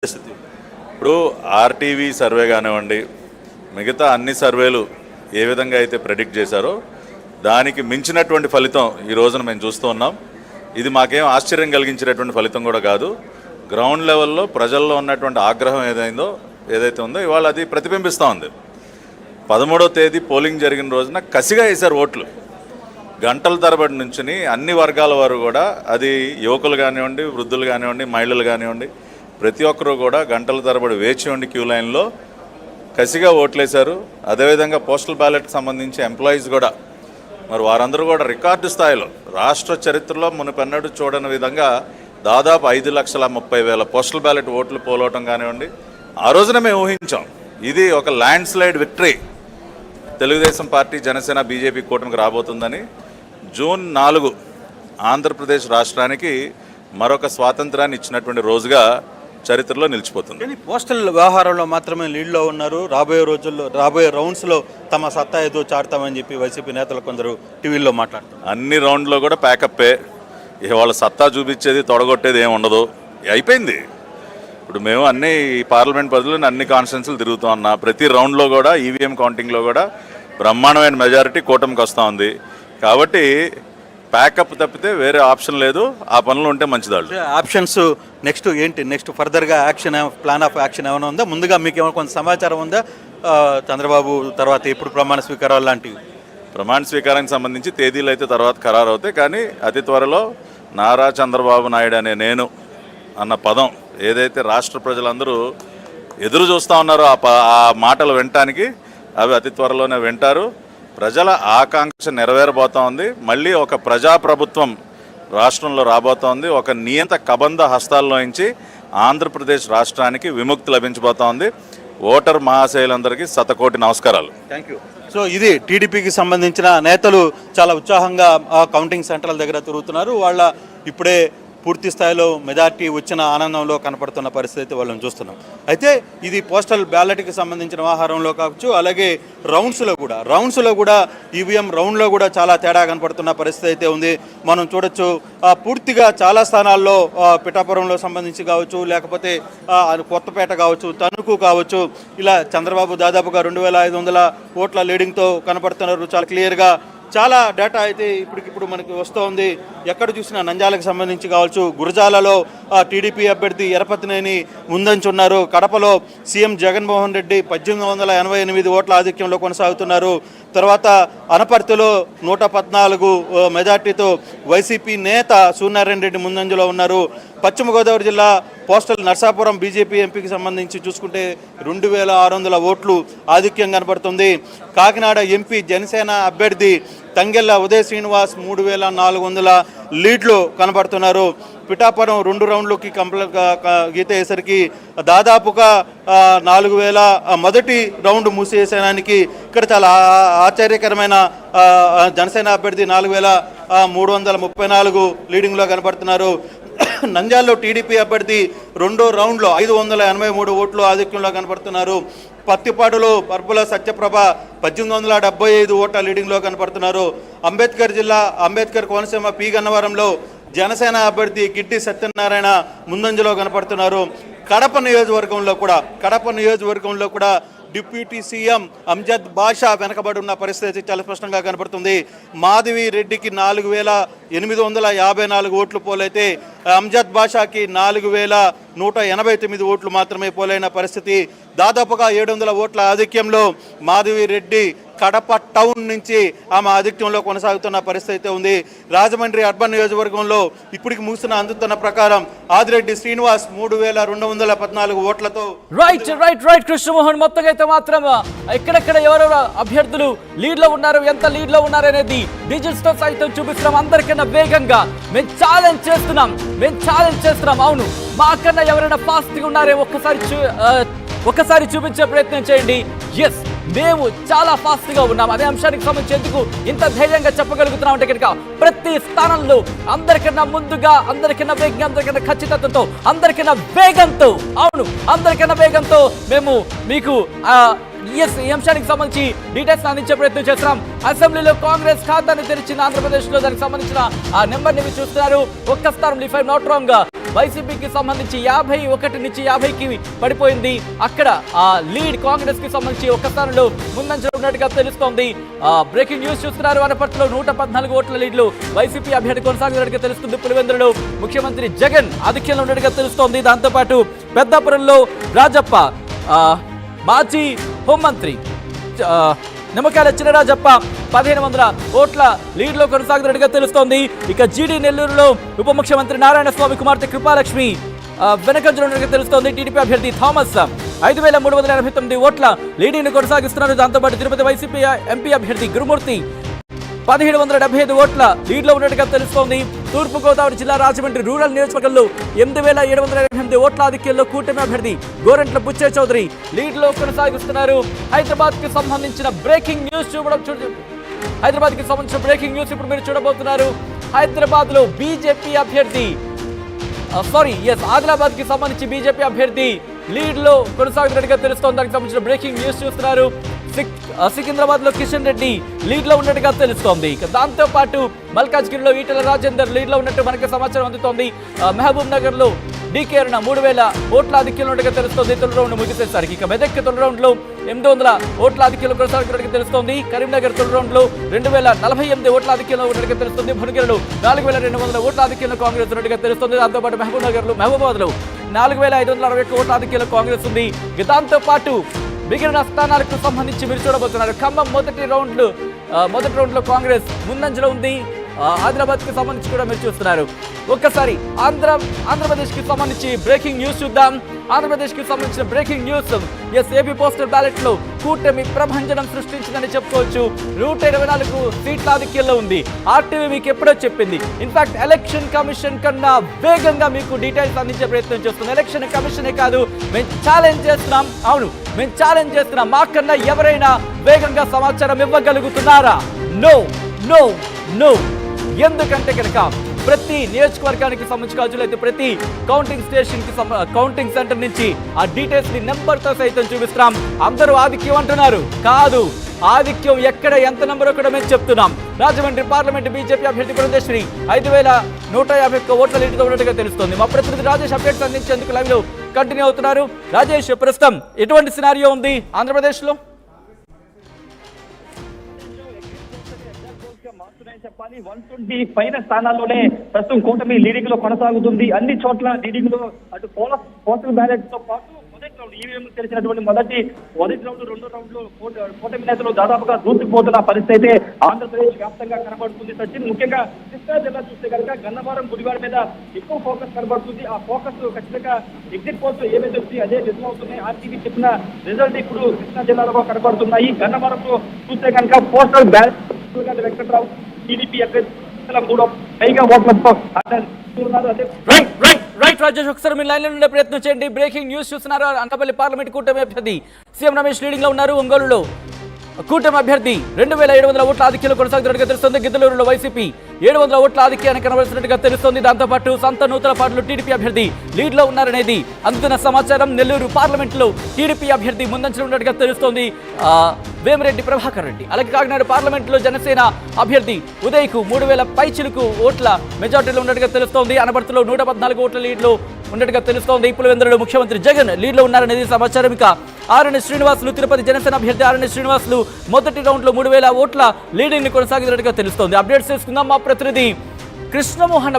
పరిస్థితి. ఇప్పుడు RTV survey కానివ్వండి, మిగతా అన్ని సర్వేలు ఏ విధంగా అయితే ప్రెడిక్ట్ చేశారో దానికి మించినటువంటి ఫలితం ఈ రోజున మేము చూస్తూ ఉన్నాం. ఇది మాకేం ఆశ్చర్యం కలిగించేటటువంటి ఫలితం కూడా కాదు. గ్రౌండ్ లెవెల్లో ప్రజల్లో ఉన్నటువంటి ఆగ్రహం ఏదైతే ఉందో ఇవాళ అది ప్రతిబింబిస్తూ ఉంది. 13వ తేదీ పోలింగ్ జరిగిన రోజున కసిగా వేశారు ఓట్లు. గంటల తరబడి నుంచుని అన్ని వర్గాల వారు కూడా, అది యువకులు కానివ్వండి, వృద్ధులు కానివ్వండి, మహిళలు కానివ్వండి, ప్రతి ఒక్కరూ కూడా గంటల తరబడి వేచి ఉండి క్యూ లైన్లో కసిగా ఓట్లేశారు. అదేవిధంగా పోస్టల్ బ్యాలెట్కి సంబంధించి ఎంప్లాయీస్ కూడా మరి వారందరూ కూడా రికార్డు స్థాయిలో రాష్ట్ర చరిత్రలో మునుపెన్నడూ చూడని విధంగా దాదాపు 5,30,000 పోస్టల్ బ్యాలెట్ ఓట్లు పోలవటం కానివ్వండి, ఆ రోజున మేము ఊహించాం ఇది ఒక land slide victory Telugu Desam party, Janasena, BJP కూటమికి రాబోతుందని. జూన్ 4 ఆంధ్రప్రదేశ్ రాష్ట్రానికి మరొక స్వాతంత్రాన్ని ఇచ్చినటువంటి రోజుగా చరిత్రలో నిలిచిపోతుంది. కానీ పోస్టల్ వ్యవహారంలో మాత్రమే లీడ్లో ఉన్నారు. రాబోయే రౌండ్స్లో తమ సత్తా ఏదో చాటుతామని చెప్పి వైసీపీ నేతలు కొందరు టీవీల్లో మాట్లాడుతారు. అన్ని రౌండ్లో కూడా ప్యాకప్పే. వాళ్ళ సత్తా చూపించేది, తొడగొట్టేది ఏమి ఉండదు, అయిపోయింది. ఇప్పుడు మేము అన్ని పార్లమెంట్ పరిధిలో అన్ని కాన్స్టిట్యున్సీలు తిరుగుతూ ఉన్నా. ప్రతి రౌండ్లో కూడా ఈవీఎం కౌంటింగ్లో కూడా బ్రహ్మాండమైన మెజారిటీ కూటమికి వస్తూ ఉంది. కాబట్టి ప్యాకప్ తప్పితే వేరే ఆప్షన్ లేదు. ఆ పనులు ఉంటే మంచిదాళ్ళు. ఆప్షన్స్ నెక్స్ట్ ఏంటి? నెక్స్ట్ ఫర్దర్గా యాక్షన్, ప్లాన్ ఆఫ్ యాక్షన్ ఏమైనా ఉందా? ముందుగా మీకు ఏమైనా కొంత సమాచారం ఉందా? చంద్రబాబు తర్వాత ఎప్పుడు ప్రమాణ స్వీకారాలు లాంటివి? ప్రమాణ స్వీకారానికి సంబంధించి తేదీలు అయితే తర్వాత ఖరారు అవుతాయి. కానీ అతి త్వరలో నారా చంద్రబాబు నాయుడు అనే నేను అన్న పదం ఏదైతే రాష్ట్ర ప్రజలందరూ ఎదురు చూస్తూ ఉన్నారో ఆ మాటలు వినటానికి అవి అతి త్వరలోనే వింటారు. ప్రజల ఆకాంక్ష నెరవేరబోతూ ఉంది. మళ్ళీ ఒక ప్రజాప్రభుత్వం రాష్ట్రంలో రాబోతోంది. ఒక నియంత కబంధ హస్తాల్లో నుంచి ఆంధ్రప్రదేశ్ రాష్ట్రానికి విముక్తి లభించబోతోంది. ఉంది. ఓటర్ మహాశయులందరికీ శతకోటి నమస్కారాలు. Thank you. సో ఇది టీడీపీకి సంబంధించిన నేతలు చాలా ఉత్సాహంగా కౌంటింగ్ సెంటర్ల దగ్గర తిరుగుతున్నారు. వాళ్ళ ఇప్పుడే పూర్తి స్థాయిలో మెజార్టీ వచ్చిన ఆనందంలో కనపడుతున్న పరిస్థితి వాళ్ళని చూస్తున్నాం. అయితే ఇది పోస్టల్ బ్యాలెట్కి సంబంధించిన వ్యవహారంలో కావచ్చు, అలాగే రౌండ్స్లో కూడా ఈవీఎం రౌండ్లో కూడా చాలా తేడా కనపడుతున్న పరిస్థితి అయితే ఉంది. మనం చూడొచ్చు పూర్తిగా చాలా స్థానాల్లో పిఠాపురంలో సంబంధించి కావచ్చు, లేకపోతే కొత్తపేట కావచ్చు, తణుకు కావచ్చు, ఇలా చంద్రబాబు దాదాపుగా 2,500 ఓట్ల లీడింగ్తో కనపడుతున్నారు. చాలా క్లియర్గా చాలా డేటా అయితే ఇప్పటికిప్పుడు మనకి వస్తూ ఉంది. ఎక్కడ చూసినా నంద్యాలకు సంబంధించి కావచ్చు, గురజాలలో టీడీపీ అభ్యర్థి ఎరపతినేని ముందంచున్నారు. కడపలో సీఎం జగన్మోహన్ రెడ్డి 1,888 ఓట్ల ఆధిక్యంలో కొనసాగుతున్నారు. తర్వాత అనపర్తిలో 114 మెజార్టీతో వైసీపీ నేత సూర్యనారాయణ రెడ్డి ముందంజలో ఉన్నారు. పశ్చిమ గోదావరి జిల్లా పోస్టల్ నర్సాపురం బీజేపీ ఎంపీకి సంబంధించి చూసుకుంటే 2,600 ఓట్లు ఆధిక్యం కనబడుతుంది. కాకినాడ ఎంపీ జనసేన అభ్యర్థి తంగెళ్ళ ఉదయ్ శ్రీనివాస్ 3,400 లీడ్లు కనబడుతున్నారు. పిఠాపురం 2 రౌండ్లకి గీతేసరికి దాదాపుగా 4,000 మొదటి రౌండ్ మూసేసేయడానికి ఇక్కడ చాలా ఆశ్చర్యకరమైన జనసేన అభ్యర్థి 4,334 లీడింగ్లో కనబడుతున్నారు. నంద్యాలలో టీడీపీ అభ్యర్థి 2వ రౌండ్లో 583 ఓట్లు ఆధిక్యంలో కనపడుతున్నారు. పత్తిపాడులో పర్పుల సత్యప్రభ 1,875 ఓట్ల లీడింగ్లో కనపడుతున్నారు. అంబేద్కర్ కోనసీమ పి గన్నవరంలో జనసేన అభ్యర్థి గిడ్డి సత్యనారాయణ ముందంజలో కనపడుతున్నారు. కడప నియోజకవర్గంలో కూడా డిప్యూటీ సీఎం అంజద్ బాషా వెనకబడి ఉన్న పరిస్థితి చాలా స్పష్టంగా కనపడుతుంది. మాధవి రెడ్డికి 4,854 ఓట్లు పోలైతే అంజద్ బాషాకి 4,189 ఓట్లు మాత్రమే పోలైన పరిస్థితి. దాదాపుగా 700 ఓట్ల ఆధిక్యంలో మాధవి రెడ్డి కడప టౌన్ నుంచి ఆమె ఆధిక్యంలో కొనసాగుతున్న పరిస్థితి ఉంది. రాజమండ్రి అర్బన్ నియోజకవర్గంలో ఇప్పటికి అందుతున్న ప్రకారం ఆదిరెడ్డి శ్రీనివాస్ 3,214 ఓట్లతో రైట్ కృష్ణమోహన్ మొత్తంగా అయితే మాత్రం ఎక్కడెక్కడ ఎవరెవరు అభ్యర్థులు లీడ్లో ఉన్నారు, ఎంత లీడ్లో ఉన్నారు అనేది డిజిట్స్ తో సైతం చూపిస్తున్నాం. అందరికన్నా వేగంగా మేము ఛాలెంజ్ చేస్తున్నాం. అవును, మాకన్నా ఎవరైనా ఫాస్ట్గా ఉన్నారే ఒక్కసారి చూపించే ప్రయత్నం చేయండి. ఎస్, మేము చాలా ఫాస్ట్గా ఉన్నాం. అదే అంశానికి సంబంధించి ఎందుకు ఇంత ధైర్యంగా చెప్పగలుగుతున్నాం అంటే కనుక ప్రతి స్థానంలో అందరికన్నా ముందుగా, అందరికన్నా వేగంగా, అందరికన్నా ఖచ్చితత్వంతో, అందరికన్నా వేగంతో మేము మీకు ఈ అంశానికి సంబంధించి డీటెయిల్స్ అందించే ప్రయత్నం చేస్తున్నాం. అసెంబ్లీలో కాంగ్రెస్ ఖాతాను తెరిచిన ఆంధ్రప్రదేశ్ లో దానికి సంబంధించిన ఆ నెంబర్ ని చూస్తున్నారు. ఒక్క స్థానం ఇఫ్ ఐ నాట్ రాంగ్ వైసీపీకి సంబంధించి 51 నుంచి 50కి పడిపోయింది. అక్కడ ఆ లీడ్ కాంగ్రెస్ కి సంబంధించి ఒక్క స్థానంలో ముందంజలో ఉన్నట్టుగా తెలుస్తోంది. బ్రేకింగ్ న్యూస్ చూస్తున్నారు. వనపర్తిలో 114 ఓట్ల లీడ్లు వైసీపీ అభ్యర్థి కొనసాగుతున్నట్టుగా తెలుస్తుంది. పులివెందులలో ముఖ్యమంత్రి జగన్ ఆధిక్యంలో ఉన్నట్టుగా తెలుస్తోంది. దాంతోపాటు పెద్దాపురంలో రాజప్ప మాజీ హోంమంత్రి నిమ్మకాయల చినరాజప్ప 1500 ఓట్ల లీడ్లో కొనసాగుతున్నట్టుగా తెలుస్తోంది. ఇక జీడీ నెల్లూరులో ఉప ముఖ్యమంత్రి నారాయణ స్వామి కుమార్తె కృపాలక్ష్మి వెనకంజలో ఉన్నట్టుగా తెలుస్తోంది. టీడీపీ అభ్యర్థి థామస్ 5389 ఓట్ల లీడింగ్ కొనసాగిస్తున్నారు. దాంతోపాటు తిరుపతి వైసీపీ ఎంపీ అభ్యర్థి గురుమూర్తి 1775 ఓట్ల లీడ్లో ఉన్నట్టుగా తెలుస్తోంది. తూర్పుగోదావరి జిల్లా రాజమండ్రి రూరల్ నియోజకవర్గంలో 8728 ఓట్ల ఆధిక్యంలో కూటమి అభ్యర్థి గోరంట్ల బుచ్చయ్య చౌదరి లీడ్లో కొనసాగిస్తున్నారు. హైదరాబాద్ కి సంబంధించిన బ్రేకింగ్ న్యూస్ ఇప్పుడు మీరు చూడబోతున్నారు. హైదరాబాద్ లో బీజేపీ అభ్యర్థి ఆదిలాబాద్ కి సంబంధించి బీజేపీ అభ్యర్థి లీడ్ లో కొనసాగుతున్నట్టుగా తెలుస్తోంది. దానికి సంబంధించిన బ్రేకింగ్ న్యూస్ చూస్తున్నారు. సికింద్రాబాద్ లో కిషన్ రెడ్డి లీడ్ లో ఉన్నట్టుగా తెలుస్తోంది. దాంతో పాటు మల్కాజ్గిరిలో ఈటెల రాజేందర్ లీడ్ లో ఉన్నట్టు మనకి సమాచారం అందుతోంది. మహబూబ్ నగర్ లో డీకే అరుణ 3000 ఓట్ల ఆధిక్యంలో ఉన్నట్టుగా తెలుస్తోంది. తొలి రౌండ్ ముగిసేసరికి ఇక మెదక్ తొలి రౌండ్ లో 800 ఓట్ల ఆధిక్యంలో కొనసాగుతున్నట్టుగా తెలుస్తోంది. కరీంనగర్ తొలి రౌండ్ లో 2048 ఓట్ల ఆధిక్యంలో ఉన్నట్టుగా తెలుస్తుంది. భువనగిరిలో 4200 ఓట్ల ఆధిక్యంలో కాంగ్రెస్ ఉన్నట్టుగా తెలుస్తుంది. దాంతోపాటు మహబూబాబాద్ లో 4561 ఓట్ల ఆధిక్యంలో కాంగ్రెస్ ఉంది. దాంతో పాటు మిగిలిన స్థానాలకు సంబంధించి మీరు చూడబోతున్నారు. ఖమ్మం మొదటి రౌండ్ లో కాంగ్రెస్ ముందంజలో ఉంది. ఆదిలాబాద్ కి సంబంధించి కూడా మీరు చూస్తున్నారు. ఒక్కసారి ఆంధ్రప్రదేశ్ కి సంబంధించి బ్రేకింగ్ న్యూస్ చూద్దాం. ఆంధ్రప్రదేశ్ కి సంబంధించిన breaking news AP postal ballot లో కూటమి ప్రభంజనం సృష్టించిందని చెప్పుకోవచ్చు. 124 సీట్ల ఆధిక్యంలో ఉంది. ఆర్టీవీ మీకు ఎప్పుడో చెప్పింది. ఇన్ఫాక్ట్ ఎలక్షన్ కమిషన్ కన్నా వేగంగా మీకు డీటెయిల్స్ అందించే ప్రయత్నం చేస్తుంది. ఎలక్షన్ కమిషనే కాదు, మేము ఛాలెంజ్ చేస్తున్నాం. అవును, మేము ఛాలెంజ్ చేస్తున్నాం. మాకన్నా ఎవరైనా వేగంగా సమాచారం ఇవ్వగలుగుతున్నారా? No no no. ఎందుకంటే కనుక ప్రతి నియోజకవర్గానికి సంబంధించి కావచ్చు, అయితే ప్రతి కౌంటింగ్ స్టేషన్ కి కౌంటింగ్ సెంటర్ నుంచి ఆ డీటెయిల్స్ ని నెంబర్ తో సైతం చూపిస్తున్నాం. అందరూ ఆధిక్యం అంటున్నారు. కాదు, ఆధిక్యం ఎక్కడ ఎంత నెంబర్ కూడా మేము చెప్తున్నాం. రాజమండ్రి పార్లమెంట్ బీజేపీ అభ్యర్థి పురంధేశ్వరి 5151 ఓట్ల లీడ్తో ఉన్నట్టుగా తెలుస్తోంది. మా ప్రతినిధి రాజేష్ అప్డేట్స్ అందించేందుకు లైవ్ లో కంటిన్యూ అవుతున్నారు. రాజేష్, ప్రస్తుతం ఎటువంటి సినారియో ఉంది ఆంధ్రప్రదేశ్ లో? చెప్పాలి 120 పైన స్థానాల్లోనే ప్రస్తుతం కూటమి లీడింగ్ లో కొనసాగుతుంది. అన్ని చోట్ల లీడింగ్ లో అటు పోస్టల్ బ్యాలెట్ తో పాటు మొదటి రౌండ్ ఈవీఎం తెలిసినటువంటి మొదటి రౌండ్, రెండో రౌండ్ లో కూటమి నేతలు దాదాపుగా దూసుకుపోతున్న పరిస్థితి అయితే ఆంధ్రప్రదేశ్ వ్యాప్తంగా కనబడుతుంది. సచిన్, ముఖ్యంగా కృష్ణా జిల్లా చూస్తే కనుక గన్నవరం, గుడివాడ మీద ఎక్కువ ఫోకస్ కనబడుతుంది. ఆ ఫోకస్ ఖచ్చితంగా ఎగ్జిట్ పోల్స్ ఏవైతే వచ్చి అదే నిజం అవుతున్నాయి. ఆర్టీవీ చెప్పిన రిజల్ట్ ఇప్పుడు కృష్ణా జిల్లాలో కనబడుతున్నాయి. గన్నవరంలో చూస్తే కనుక పోస్టల్ బ్యాలెట్ వెంకట్రావు టీడీపీ పైగా ఓట్లతో రైట్ రాజేష్, ఒకసారి మీ లైన్ లో ఉండే ప్రయత్నం చేయండి. బ్రేకింగ్ న్యూస్ చూస్తున్నారు. అనకాపల్లి పార్లమెంట్ కూటమి అభ్యర్థి సీఎం రమేష్ లీడింగ్ లో ఉన్నారు. ఒంగోలులో కూటమి అభ్యర్థి 2700 ఓట్ల ఆధిక్యంలో కొనసాగుతున్నట్టుగా తెలుస్తుంది. గిద్దలూరులో వైసీపీ 700 ఓట్ల ఆధిక్యాన్ని కనబడుతున్నట్టుగా తెలుస్తోంది. దాంతోపాటు సంత నూతలపాడులో టీడీపీ అభ్యర్థి లీడ్ లో ఉన్నారనేది అందుతున్న సమాచారం. నెల్లూరు పార్లమెంట్ లో టీడీపీ అభ్యర్థి ముందంచలో ఉన్నట్టుగా తెలుస్తోంది వేమిరెడ్డి ప్రభాకర్ రెడ్డి. అలాగే కాకినాడ పార్లమెంట్ లో జనసేన అభ్యర్థి ఉదయ్ కు 3000 పైచిలకు ఓట్ల మెజార్టీలో ఉన్నట్టుగా తెలుస్తోంది. అనపర్తిలో 114 ఓట్ల లీడ్ లో ఉన్నట్టుగా తెలుస్తోంది. పులివెందులలో ముఖ్యమంత్రి జగన్ లీడ్ లో ఉన్నారనేది సమాచారం. ఇక ఆర్ఎన్ఎస్ శ్రీనివాసులు తిరుపతి జనసేన అభ్యర్థి ఆర్ఎన్ఎస్ శ్రీనివాసులు మొదటి రౌండ్ లో 3000 ఓట్ల లీడింగ్ ని కొనసాగుతున్నట్టుగా తెలుస్తోంది. అప్డేట్స్ చేసుకుందాం. మా ప్రతినిధి కృష్ణమోహన్